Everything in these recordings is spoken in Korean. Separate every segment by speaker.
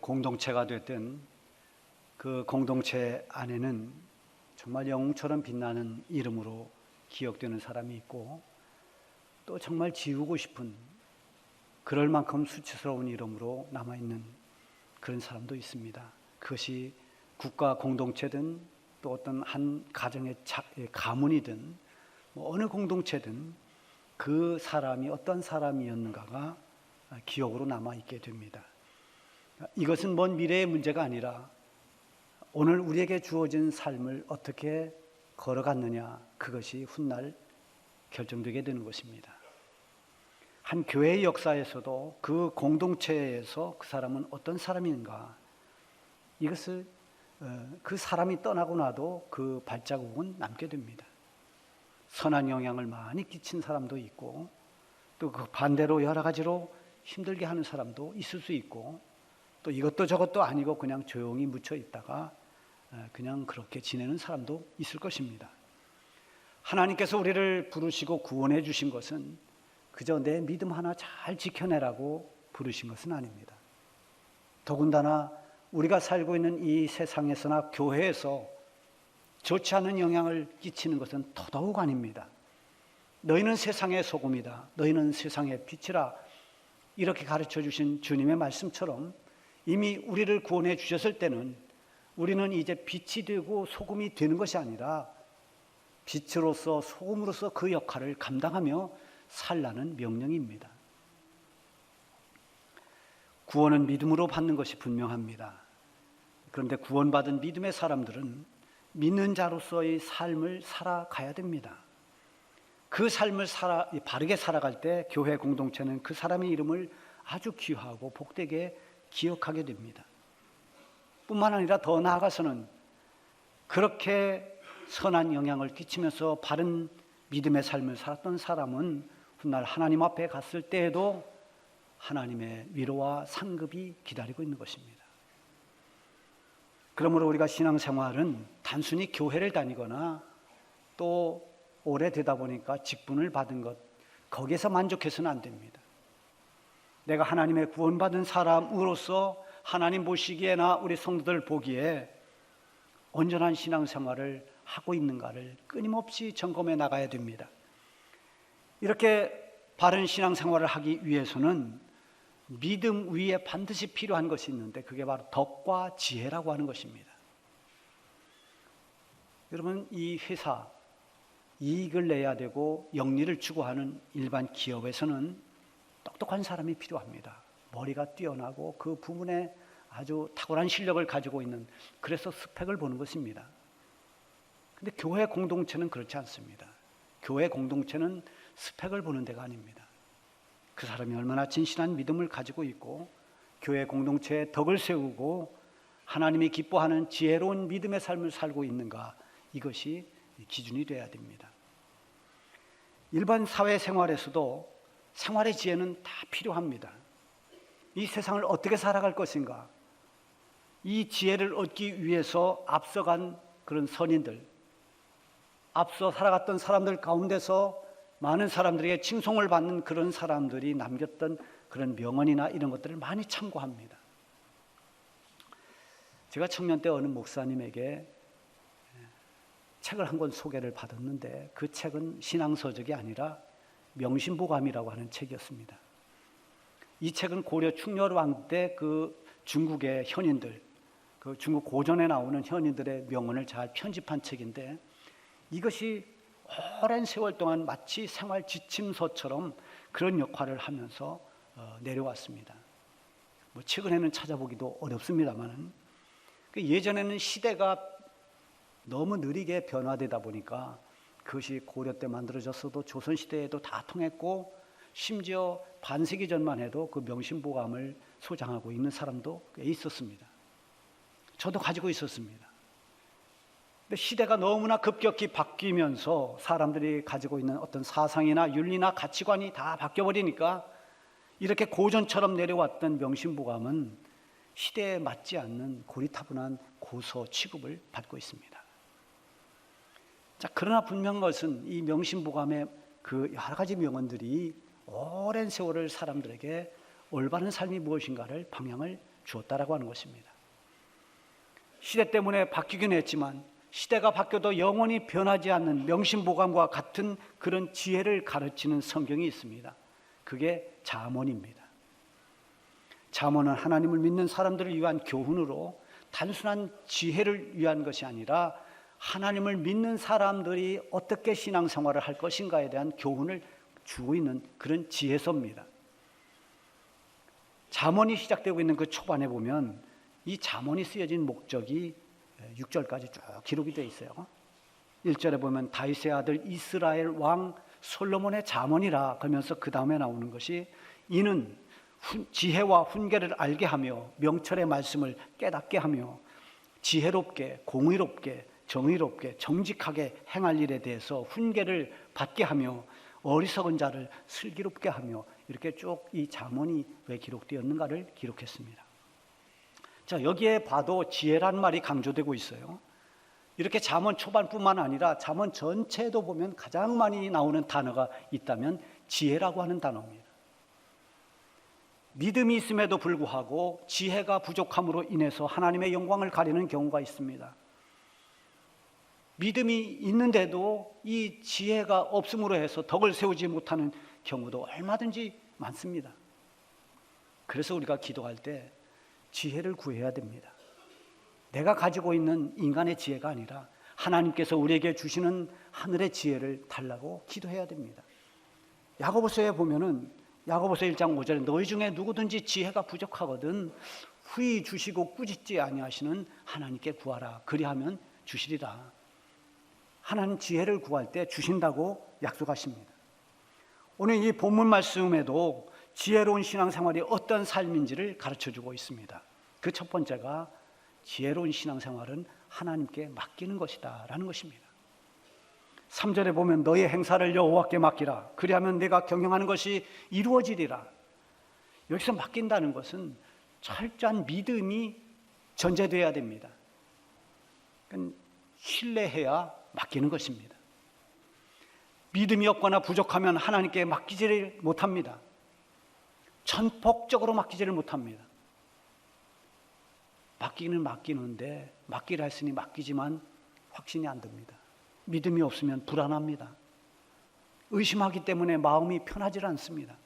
Speaker 1: 공동체가 됐든 그 공동체 안에는 정말 영웅처럼 빛나는 이름으로 기억되는 사람이 있고, 또 정말 지우고 싶은, 그럴 만큼 수치스러운 이름으로 남아있는 그런 사람도 있습니다. 그것이 국가 공동체든 또 어떤 한 가정의 가문이든 어느 공동체든 그 사람이 어떤 사람이었는가가 기억으로 남아있게 됩니다. 이것은 먼 미래의 문제가 아니라 오늘 우리에게 주어진 삶을 어떻게 걸어갔느냐, 그것이 훗날 결정되게 되는 것입니다. 한 교회의 역사에서도 그 공동체에서 그 사람은 어떤 사람인가, 이것을 그 사람이 떠나고 나도 그 발자국은 남게 됩니다. 선한 영향을 많이 끼친 사람도 있고, 또 그 반대로 여러 가지로 힘들게 하는 사람도 있을 수 있고, 또 이것도 저것도 아니고 그냥 조용히 묻혀 있다가 그냥 그렇게 지내는 사람도 있을 것입니다. 하나님께서 우리를 부르시고 구원해 주신 것은 그저 내 믿음 하나 잘 지켜내라고 부르신 것은 아닙니다. 더군다나 우리가 살고 있는 이 세상에서나 교회에서 좋지 않은 영향을 끼치는 것은 더더욱 아닙니다. 너희는 세상의 소금이다, 너희는 세상의 빛이라, 이렇게 가르쳐 주신 주님의 말씀처럼 이미 우리를 구원해 주셨을 때는 우리는 이제 빛이 되고 소금이 되는 것이 아니라 빛으로서 소금으로서 그 역할을 감당하며 살라는 명령입니다. 구원은 믿음으로 받는 것이 분명합니다. 그런데 구원받은 믿음의 사람들은 믿는 자로서의 삶을 살아가야 됩니다. 그 삶을 바르게 살아갈 때 교회 공동체는 그 사람의 이름을 아주 귀하고 복되게 기억하게 됩니다. 뿐만 아니라 더 나아가서는 그렇게 선한 영향을 끼치면서 바른 믿음의 삶을 살았던 사람은 훗날 하나님 앞에 갔을 때에도 하나님의 위로와 상급이 기다리고 있는 것입니다. 그러므로 우리가 신앙생활은 단순히 교회를 다니거나 또 오래되다 보니까 직분을 받은 것, 거기에서 만족해서는 안 됩니다. 내가 하나님의 구원받은 사람으로서 하나님 보시기에나 우리 성도들 보기에 온전한 신앙생활을 하고 있는가를 끊임없이 점검해 나가야 됩니다. 이렇게 바른 신앙생활을 하기 위해서는 믿음 위에 반드시 필요한 것이 있는데 그게 바로 덕과 지혜라고 하는 것입니다. 여러분, 이 회사 이익을 내야 되고 영리를 추구하는 일반 기업에서는 똑똑한 사람이 필요합니다. 머리가 뛰어나고 그 부분에 아주 탁월한 실력을 가지고 있는, 그래서 스펙을 보는 것입니다. 근데 교회 공동체는 그렇지 않습니다. 교회 공동체는 스펙을 보는 데가 아닙니다. 그 사람이 얼마나 진실한 믿음을 가지고 있고 교회 공동체에 덕을 세우고 하나님이 기뻐하는 지혜로운 믿음의 삶을 살고 있는가, 이것이 기준이 되어야 됩니다. 일반 사회생활에서도 생활의 지혜는 다 필요합니다. 이 세상을 어떻게 살아갈 것인가, 이 지혜를 얻기 위해서 앞서간 그런 선인들, 앞서 살아갔던 사람들 가운데서 많은 사람들에게 칭송을 받는 그런 사람들이 남겼던 그런 명언이나 이런 것들을 많이 참고합니다. 제가 청년 때 어느 목사님에게 책을 한 권 소개를 받았는데 그 책은 신앙서적이 아니라 명심보감이라고 하는 책이었습니다. 이 책은 고려 충렬왕 때 그 중국의 현인들, 그 중국 고전에 나오는 현인들의 명언을 잘 편집한 책인데, 이것이 오랜 세월 동안 마치 생활 지침서처럼 그런 역할을 하면서 내려왔습니다. 최근에는 찾아보기도 어렵습니다만, 예전에는 시대가 너무 느리게 변화되다 보니까 그것이 고려 때 만들어졌어도 조선시대에도 다 통했고, 심지어 반세기 전만 해도 그 명심보감을 소장하고 있는 사람도 꽤 있었습니다. 저도 가지고 있었습니다. 근데 시대가 너무나 급격히 바뀌면서 사람들이 가지고 있는 어떤 사상이나 윤리나 가치관이 다 바뀌어버리니까 이렇게 고전처럼 내려왔던 명심보감은 시대에 맞지 않는 고리타분한 고서 취급을 받고 있습니다. 자, 그러나 분명한 것은 이 명심보감의 그 여러 가지 명언들이 오랜 세월을 사람들에게 올바른 삶이 무엇인가를 방향을 주었다라고 하는 것입니다. 시대 때문에 바뀌긴 했지만 시대가 바뀌어도 영원히 변하지 않는 명심보감과 같은 그런 지혜를 가르치는 성경이 있습니다. 그게 잠언입니다. 잠언은 하나님을 믿는 사람들을 위한 교훈으로 단순한 지혜를 위한 것이 아니라 하나님을 믿는 사람들이 어떻게 신앙생활을 할 것인가에 대한 교훈을 주고 있는 그런 지혜서입니다. 잠언이 시작되고 있는 그 초반에 보면 이 잠언이 쓰여진 목적이 6절까지 쭉 기록이 되어 있어요. 1절에 보면 다윗의 아들 이스라엘 왕 솔로몬의 잠언이라 그러면서 그 다음에 나오는 것이 이는 지혜와 훈계를 알게 하며 명철의 말씀을 깨닫게 하며 지혜롭게 공의롭게 정의롭게 정직하게 행할 일에 대해서 훈계를 받게 하며 어리석은 자를 슬기롭게 하며 이렇게 쭉 이 잠언이 왜 기록되었는가를 기록했습니다. 자, 여기에 봐도 지혜라는 말이 강조되고 있어요. 이렇게 잠언 초반뿐만 아니라 잠언 전체도 보면 가장 많이 나오는 단어가 있다면 지혜라고 하는 단어입니다. 믿음이 있음에도 불구하고 지혜가 부족함으로 인해서 하나님의 영광을 가리는 경우가 있습니다. 믿음이 있는데도 이 지혜가 없음으로 해서 덕을 세우지 못하는 경우도 얼마든지 많습니다. 그래서 우리가 기도할 때 지혜를 구해야 됩니다. 내가 가지고 있는 인간의 지혜가 아니라 하나님께서 우리에게 주시는 하늘의 지혜를 달라고 기도해야 됩니다. 야고보서에 보면은 야고보서 1장 5절에 너희 중에 누구든지 지혜가 부족하거든 후히 주시고 꾸짖지 아니하시는 하나님께 구하라 그리하면 주시리라. 하나님 지혜를 구할 때 주신다고 약속하십니다. 오늘 이 본문 말씀에도 지혜로운 신앙생활이 어떤 삶인지를 가르쳐주고 있습니다. 그 첫 번째가 지혜로운 신앙생활은 하나님께 맡기는 것이다 라는 것입니다. 3절에 보면 너의 행사를 여호와께 맡기라 그리하면 내가 경영하는 것이 이루어지리라. 여기서 맡긴다는 것은 철저한 믿음이 전제되어야 됩니다. 그러니까 신뢰해야 맡기는 것입니다. 믿음이 없거나 부족하면 하나님께 맡기지를 못합니다. 전폭적으로 맡기지를 못합니다. 맡기는 맡기는데 맡기라 했으니 맡기지만 확신이 안 듭니다. 믿음이 없으면 불안합니다. 의심하기 때문에 마음이 편하지 않습니다.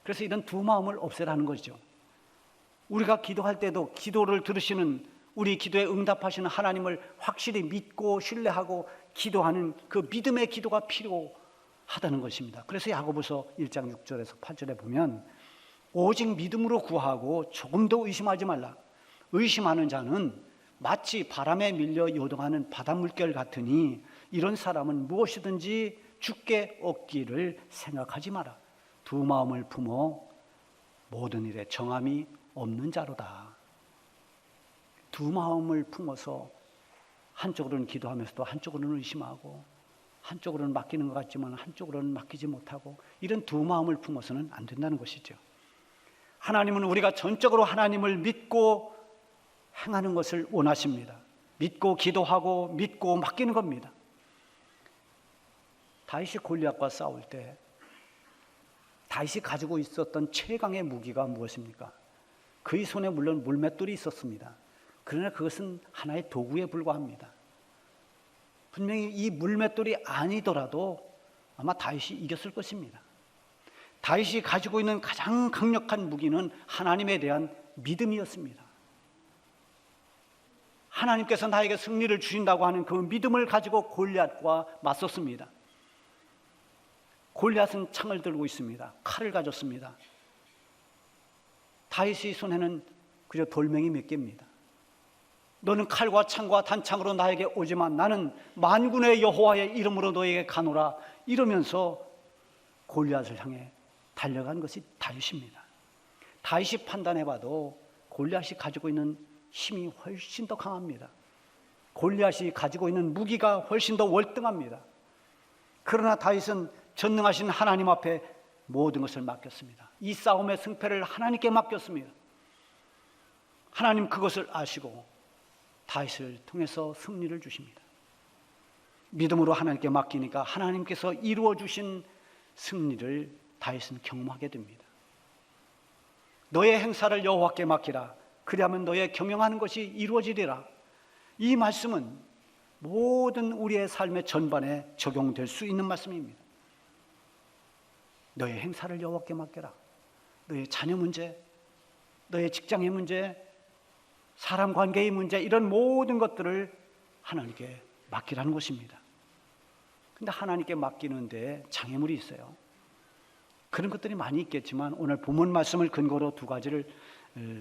Speaker 1: 그래서 이런 두 마음을 없애라는 거죠. 우리가 기도할 때도 기도를 들으시는 우리 기도에 응답하시는 하나님을 확실히 믿고 신뢰하고 기도하는 그 믿음의 기도가 필요하다는 것입니다. 그래서 야고보서 1장 6절에서 8절에 보면 오직 믿음으로 구하고 조금도 의심하지 말라. 의심하는 자는 마치 바람에 밀려 요동하는 바닷물결 같으니 이런 사람은 무엇이든지 주께 얻기를 생각하지 마라. 두 마음을 품어 모든 일에 정함이 없는 자로다. 두 마음을 품어서 한쪽으로는 기도하면서도 한쪽으로는 의심하고 한쪽으로는 맡기는 것 같지만 한쪽으로는 맡기지 못하고 이런 두 마음을 품어서는 안 된다는 것이죠. 하나님은 우리가 전적으로 하나님을 믿고 행하는 것을 원하십니다. 믿고 기도하고 믿고 맡기는 겁니다. 다윗이 골리앗과 싸울 때 다윗이 가지고 있었던 최강의 무기가 무엇입니까? 그의 손에 물론 물맷돌이 있었습니다. 그러나 그것은 하나의 도구에 불과합니다. 분명히 이 물맷돌이 아니더라도 아마 다윗이 이겼을 것입니다. 다윗이 가지고 있는 가장 강력한 무기는 하나님에 대한 믿음이었습니다. 하나님께서 나에게 승리를 주신다고 하는 그 믿음을 가지고 골리앗과 맞섰습니다. 골리앗은 창을 들고 있습니다. 칼을 가졌습니다. 다윗의 손에는 그저 돌멩이 몇 개입니다. 너는 칼과 창과 단창으로 나에게 오지만 나는 만군의 여호와의 이름으로 너에게 가노라 이러면서 골리앗을 향해 달려간 것이 다윗입니다. 다윗이 판단해봐도 골리앗이 가지고 있는 힘이 훨씬 더 강합니다. 골리앗이 가지고 있는 무기가 훨씬 더 월등합니다. 그러나 다윗은 전능하신 하나님 앞에 모든 것을 맡겼습니다. 이 싸움의 승패를 하나님께 맡겼습니다. 하나님 그것을 아시고 다윗을 통해서 승리를 주십니다. 믿음으로 하나님께 맡기니까 하나님께서 이루어 주신 승리를 다윗은 경험하게 됩니다. 너의 행사를 여호와께 맡기라. 그리하면 너의 경영하는 것이 이루어지리라. 이 말씀은 모든 우리의 삶의 전반에 적용될 수 있는 말씀입니다. 너의 행사를 여호와께 맡겨라. 너의 자녀 문제, 너의 직장의 문제, 사람 관계의 문제, 이런 모든 것들을 하나님께 맡기라는 것입니다. 근데 하나님께 맡기는데 장애물이 있어요. 그런 것들이 많이 있겠지만 오늘 본문 말씀을 근거로 두 가지를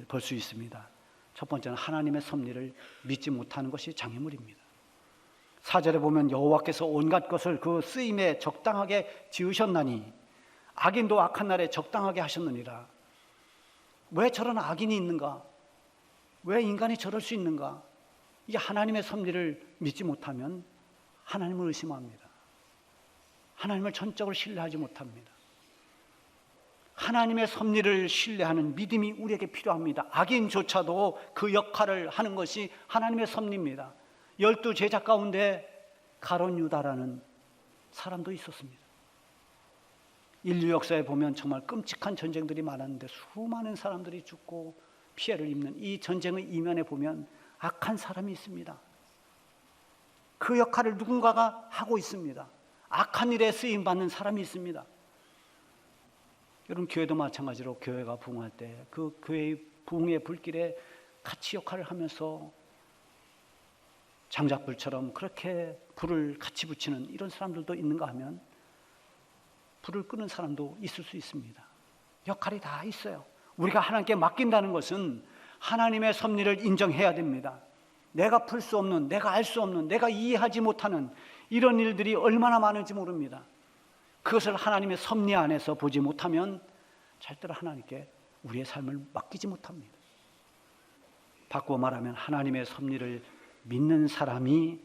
Speaker 1: 볼 수 있습니다. 첫 번째는 하나님의 섭리를 믿지 못하는 것이 장애물입니다. 4절에 보면 여호와께서 온갖 것을 그 쓰임에 적당하게 지으셨나니 악인도 악한 날에 적당하게 하셨느니라. 왜 저런 악인이 있는가? 왜 인간이 저럴 수 있는가? 이게 하나님의 섭리를 믿지 못하면 하나님을 의심합니다. 하나님을 전적으로 신뢰하지 못합니다. 하나님의 섭리를 신뢰하는 믿음이 우리에게 필요합니다. 악인조차도 그 역할을 하는 것이 하나님의 섭리입니다. 12 제자 가운데 가룟 유다라는 사람도 있었습니다. 인류 역사에 보면 정말 끔찍한 전쟁들이 많았는데 수많은 사람들이 죽고 피해를 입는 이 전쟁의 이면에 보면 악한 사람이 있습니다. 그 역할을 누군가가 하고 있습니다. 악한 일에 쓰임받는 사람이 있습니다. 여러분, 교회도 마찬가지로 교회가 부흥할 때 그 교회의 부흥의 불길에 같이 역할을 하면서 장작불처럼 그렇게 불을 같이 붙이는 이런 사람들도 있는가 하면 불을 끄는 사람도 있을 수 있습니다. 역할이 다 있어요. 우리가 하나님께 맡긴다는 것은 하나님의 섭리를 인정해야 됩니다. 내가 풀 수 없는, 내가 알 수 없는, 내가 이해하지 못하는 이런 일들이 얼마나 많은지 모릅니다. 그것을 하나님의 섭리 안에서 보지 못하면 절대로 하나님께 우리의 삶을 맡기지 못합니다. 바꾸어 말하면 하나님의 섭리를 믿는 사람이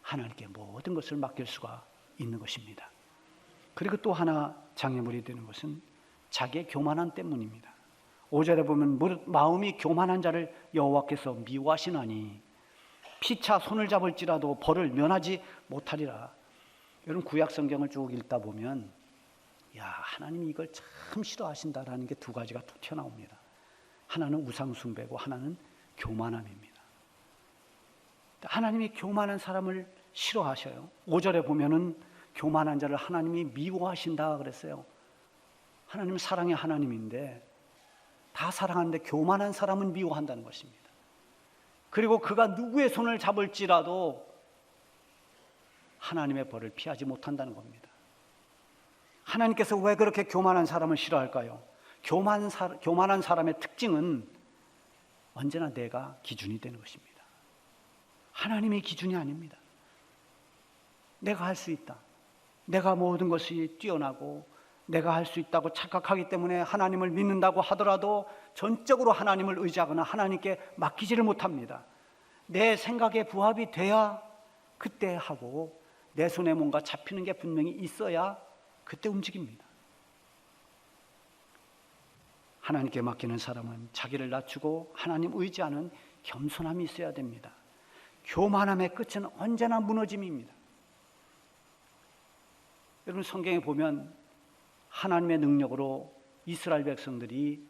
Speaker 1: 하나님께 모든 것을 맡길 수가 있는 것입니다. 그리고 또 하나 장애물이 되는 것은 자기의 교만함 때문입니다. 5절에 보면 마음이 교만한 자를 여호와께서 미워하시나니 피차 손을 잡을지라도 벌을 면하지 못하리라. 여러분, 구약 성경을 쭉 읽다 보면 하나님이 이걸 참 싫어하신다라는 게 두 가지가 툭 튀어나옵니다. 하나는 우상 숭배고 하나는 교만함입니다. 하나님이 교만한 사람을 싫어하셔요. 5절에 보면은 교만한 자를 하나님이 미워하신다 그랬어요. 하나님은 사랑의 하나님인데 다 사랑하는데 교만한 사람은 미워한다는 것입니다. 그리고 그가 누구의 손을 잡을지라도 하나님의 벌을 피하지 못한다는 겁니다. 하나님께서 왜 그렇게 교만한 사람을 싫어할까요? 교만한 사람의 특징은 언제나 내가 기준이 되는 것입니다. 하나님이 기준이 아닙니다. 내가 할 수 있다. 내가 모든 것이 뛰어나고 내가 할 수 있다고 착각하기 때문에 하나님을 믿는다고 하더라도 전적으로 하나님을 의지하거나 하나님께 맡기지를 못합니다. 내 생각에 부합이 돼야 그때 하고 내 손에 뭔가 잡히는 게 분명히 있어야 그때 움직입니다. 하나님께 맡기는 사람은 자기를 낮추고 하나님 의지하는 겸손함이 있어야 됩니다. 교만함의 끝은 언제나 무너짐입니다. 여러분, 성경에 보면 하나님의 능력으로 이스라엘 백성들이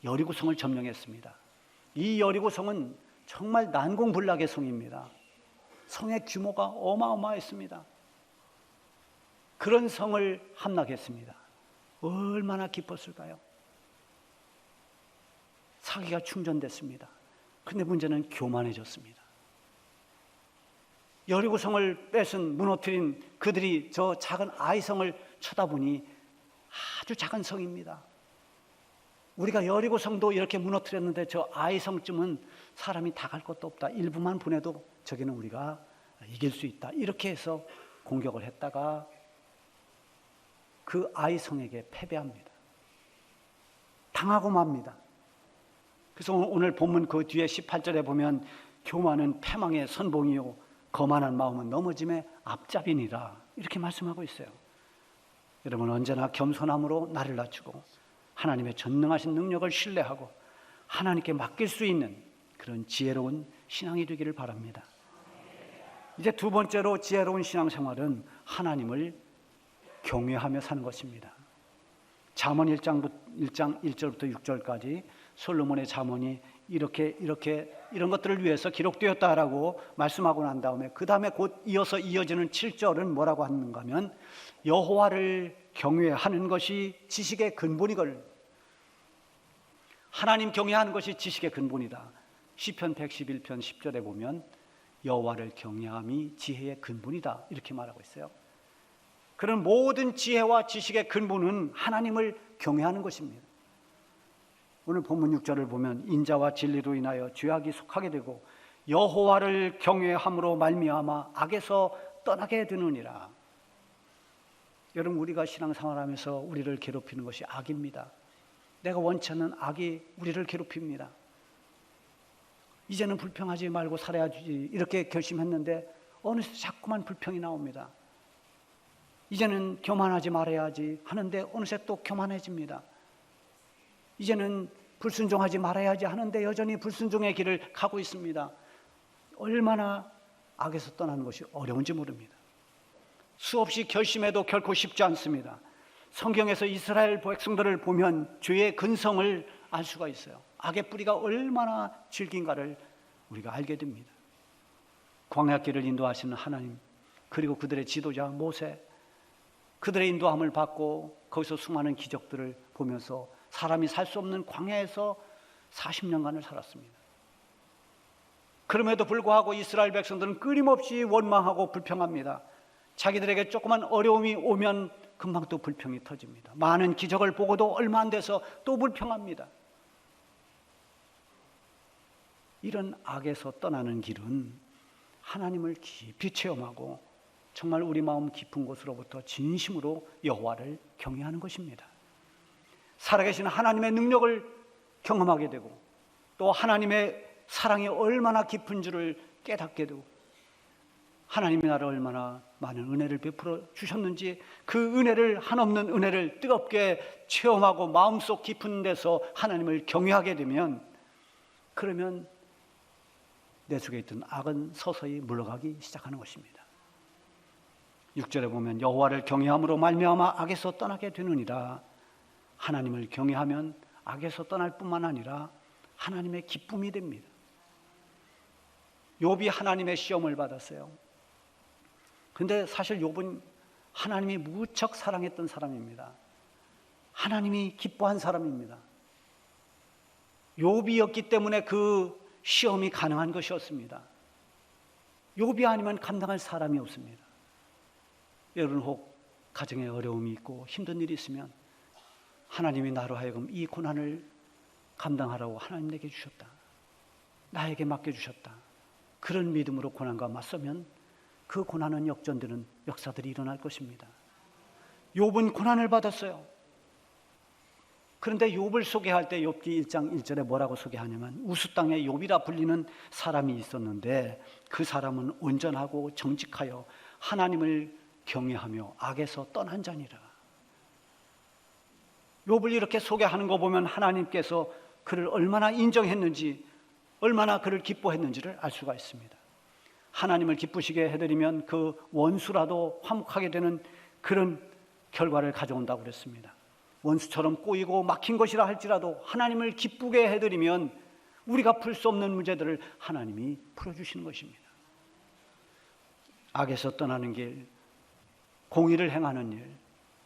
Speaker 1: 여리고성을 점령했습니다. 이 여리고성은 정말 난공불락의 성입니다. 성의 규모가 어마어마했습니다. 그런 성을 함락했습니다. 얼마나 기뻤을까요? 사기가 충전됐습니다. 근데 문제는 교만해졌습니다. 여리고성을 뺏은 무너뜨린 그들이 저 작은 아이성을 쳐다보니 아주 작은 성입니다. 우리가 여리고성도 이렇게 무너뜨렸는데 저 아이성쯤은 사람이 다 갈 것도 없다. 일부만 보내도 저기는 우리가 이길 수 있다. 이렇게 해서 공격을 했다가 그 아이성에게 패배합니다. 당하고 맙니다. 그래서 오늘 본문 그 뒤에 18절에 보면 교만은 패망의 선봉이요 거만한 마음은 넘어짐의 앞잡이니라 이렇게 말씀하고 있어요. 여러분, 언제나 겸손함으로 나를 낮추고 하나님의 전능하신 능력을 신뢰하고 하나님께 맡길 수 있는 그런 지혜로운 신앙이 되기를 바랍니다. 이제 두 번째로 지혜로운 신앙생활은 하나님을 경외하며 사는 것입니다. 잠언 1장 1절부터 6절까지 솔로몬의 잠언이 이런 것들을 위해서 기록되었다라고 말씀하고 난 다음에 그 다음에 곧 이어서 이어지는 7절은 뭐라고 하는가 하면 여호와를 경외하는 것이 지식의 근본이걸. 하나님 경외하는 것이 지식의 근본이다. 시편 111편 10절에 보면 여호와를 경외함이 지혜의 근본이다 이렇게 말하고 있어요. 그런 모든 지혜와 지식의 근본은 하나님을 경외하는 것입니다. 오늘 본문 6절을 보면 인자와 진리로 인하여 죄악이 속하게 되고 여호와를 경외함으로 말미암아 악에서 떠나게 되느니라. 여러분, 우리가 신앙생활하면서 우리를 괴롭히는 것이 악입니다. 내가 원치 않는 악이 우리를 괴롭힙니다. 이제는 불평하지 말고 살아야지 이렇게 결심했는데 어느새 자꾸만 불평이 나옵니다. 이제는 교만하지 말아야지 하는데 어느새 또 교만해집니다. 이제는 불순종하지 말아야지 하는데 여전히 불순종의 길을 가고 있습니다. 얼마나 악에서 떠나는 것이 어려운지 모릅니다. 수없이 결심해도 결코 쉽지 않습니다. 성경에서 이스라엘 백성들을 보면 죄의 근성을 알 수가 있어요. 악의 뿌리가 얼마나 질긴가를 우리가 알게 됩니다. 광야길을 인도하시는 하나님, 그리고 그들의 지도자 모세, 그들의 인도함을 받고 거기서 수많은 기적들을 보면서 사람이 살 수 없는 광야에서 40년간을 살았습니다. 그럼에도 불구하고 이스라엘 백성들은 끊임없이 원망하고 불평합니다. 자기들에게 조그만 어려움이 오면 금방 또 불평이 터집니다. 많은 기적을 보고도 얼마 안 돼서 또 불평합니다. 이런 악에서 떠나는 길은 하나님을 깊이 체험하고 정말 우리 마음 깊은 곳으로부터 진심으로 여호와를 경외하는 것입니다. 살아계신 하나님의 능력을 경험하게 되고 또 하나님의 사랑이 얼마나 깊은 줄을 깨닫게 되고 하나님이 나를 얼마나 많은 은혜를 베풀어 주셨는지 그 은혜를, 한없는 은혜를 뜨겁게 체험하고 마음속 깊은 데서 하나님을 경외하게 되면, 그러면 내 속에 있던 악은 서서히 물러가기 시작하는 것입니다. 6절에 보면 여호와를 경외함으로 말미암아 악에서 떠나게 되느니라. 하나님을 경외하면 악에서 떠날 뿐만 아니라 하나님의 기쁨이 됩니다. 욥이 하나님의 시험을 받았어요. 그런데 사실 욥은 하나님이 무척 사랑했던 사람입니다. 하나님이 기뻐한 사람입니다. 욥이었기 때문에 그 시험이 가능한 것이었습니다. 욥이 아니면 감당할 사람이 없습니다. 여러분, 혹 가정에 어려움이 있고 힘든 일이 있으면 하나님이 나로 하여금 이 고난을 감당하라고 하나님 내게 주셨다, 나에게 맡겨주셨다, 그런 믿음으로 고난과 맞서면 그 고난은 역전되는 역사들이 일어날 것입니다. 욥은 고난을 받았어요. 그런데 욥을 소개할 때 욥기 1장 1절에 뭐라고 소개하냐면 우수 땅에 욥이라 불리는 사람이 있었는데 그 사람은 온전하고 정직하여 하나님을 경외하며 악에서 떠난 자니라. 욥을 이렇게 소개하는 거 보면 하나님께서 그를 얼마나 인정했는지, 얼마나 그를 기뻐했는지를 알 수가 있습니다. 하나님을 기쁘시게 해드리면 그 원수라도 화목하게 되는 그런 결과를 가져온다고 그랬습니다. 원수처럼 꼬이고 막힌 것이라 할지라도 하나님을 기쁘게 해드리면 우리가 풀 수 없는 문제들을 하나님이 풀어주시는 것입니다. 악에서 떠나는 길, 공의를 행하는 일,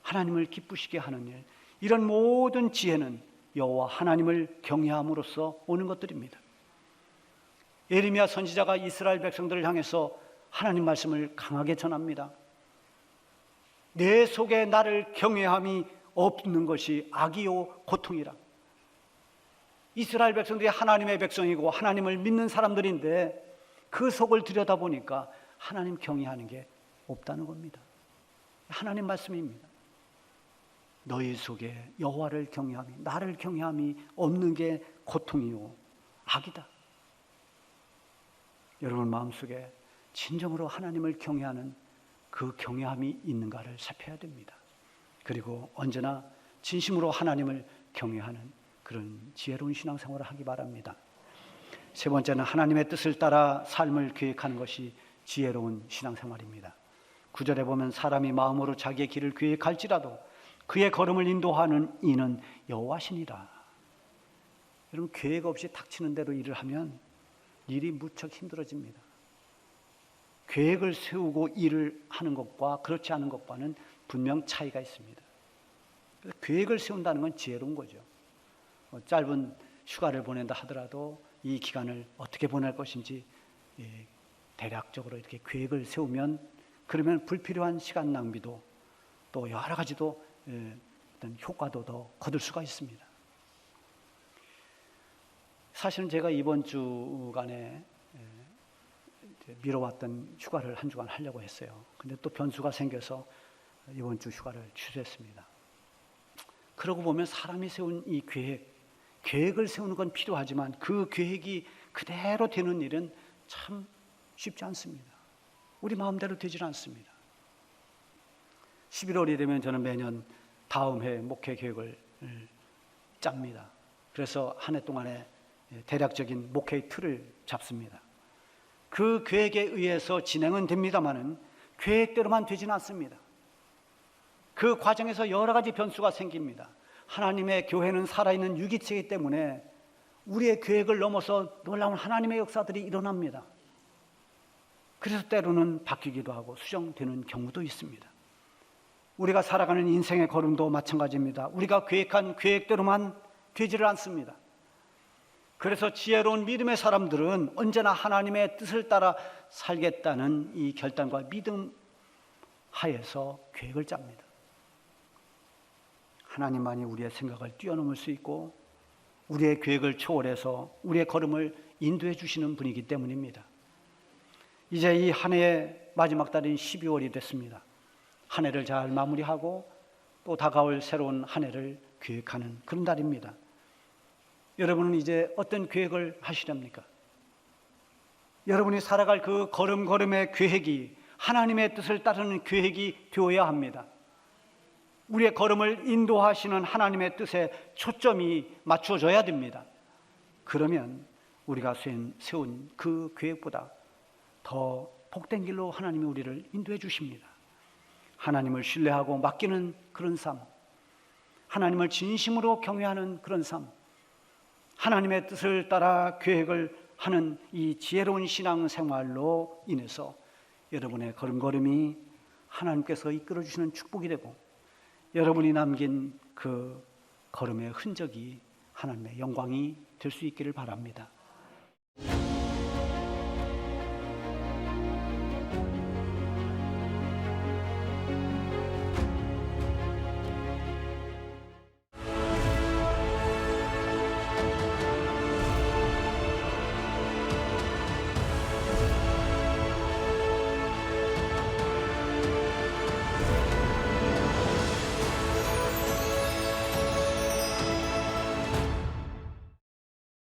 Speaker 1: 하나님을 기쁘시게 하는 일, 이런 모든 지혜는 여호와 하나님을 경외함으로써 오는 것들입니다. 예레미야 선지자가 이스라엘 백성들을 향해서 하나님 말씀을 강하게 전합니다. 내 속에 나를 경외함이 없는 것이 악이요 고통이라. 이스라엘 백성들이 하나님의 백성이고 하나님을 믿는 사람들인데 그 속을 들여다보니까 하나님 경외하는 게 없다는 겁니다. 하나님 말씀입니다. 너희 속에 여호와를 경외함이, 나를 경외함이 없는 게 고통이요 악이다. 여러분 마음속에 진정으로 하나님을 경외하는 그 경외함이 있는가를 살펴야 됩니다. 그리고 언제나 진심으로 하나님을 경외하는 그런 지혜로운 신앙생활을 하기 바랍니다. 세 번째는 하나님의 뜻을 따라 삶을 계획하는 것이 지혜로운 신앙생활입니다. 9절에 보면 사람이 마음으로 자기의 길을 계획할지라도 그의 걸음을 인도하는 이는 여호와시니라. 여러분, 계획 없이 닥치는 대로 일을 하면 일이 무척 힘들어집니다. 계획을 세우고 일을 하는 것과 그렇지 않은 것과는 분명 차이가 있습니다. 그래서 계획을 세운다는 건 지혜로운 거죠. 짧은 휴가를 보낸다 하더라도 이 기간을 어떻게 보낼 것인지 대략적으로 이렇게 계획을 세우면, 그러면 불필요한 시간 낭비도 또 여러 가지도 어떤 효과도 더 거둘 수가 있습니다. 사실은 제가 이번 주간에 미뤄왔던 휴가를 한 주간 하려고 했어요. 근데 또 변수가 생겨서 이번 주 휴가를 취소했습니다. 그러고 보면 사람이 세운 이 계획을 세우는 건 필요하지만 그 계획이 그대로 되는 일은 참 쉽지 않습니다. 우리 마음대로 되질 않습니다. 11월이 되면 저는 매년 다음 해 목회 계획을 짭니다. 그래서 한 해 동안에 대략적인 목회의 틀을 잡습니다. 그 계획에 의해서 진행은 됩니다마는 계획대로만 되지는 않습니다. 그 과정에서 여러 가지 변수가 생깁니다. 하나님의 교회는 살아있는 유기체이기 때문에 우리의 계획을 넘어서 놀라운 하나님의 역사들이 일어납니다. 그래서 때로는 바뀌기도 하고 수정되는 경우도 있습니다. 우리가 살아가는 인생의 걸음도 마찬가지입니다. 우리가 계획한 계획대로만 되지를 않습니다. 그래서 지혜로운 믿음의 사람들은 언제나 하나님의 뜻을 따라 살겠다는 이 결단과 믿음 하에서 계획을 짭니다. 하나님만이 우리의 생각을 뛰어넘을 수 있고 우리의 계획을 초월해서 우리의 걸음을 인도해 주시는 분이기 때문입니다. 이제 이 한 해의 마지막 달인 12월이 됐습니다. 한 해를 잘 마무리하고 또 다가올 새로운 한 해를 계획하는 그런 달입니다. 여러분은 이제 어떤 계획을 하시렵니까? 여러분이 살아갈 그 걸음걸음의 계획이 하나님의 뜻을 따르는 계획이 되어야 합니다. 우리의 걸음을 인도하시는 하나님의 뜻에 초점이 맞춰져야 됩니다. 그러면 우리가 세운 그 계획보다 더 복된 길로 하나님이 우리를 인도해 주십니다. 하나님을 신뢰하고 맡기는 그런 삶, 하나님을 진심으로 경외하는 그런 삶, 하나님의 뜻을 따라 계획을 하는 이 지혜로운 신앙생활로 인해서 여러분의 걸음걸음이 하나님께서 이끌어 주시는 축복이 되고 여러분이 남긴 그 걸음의 흔적이 하나님의 영광이 될 수 있기를 바랍니다.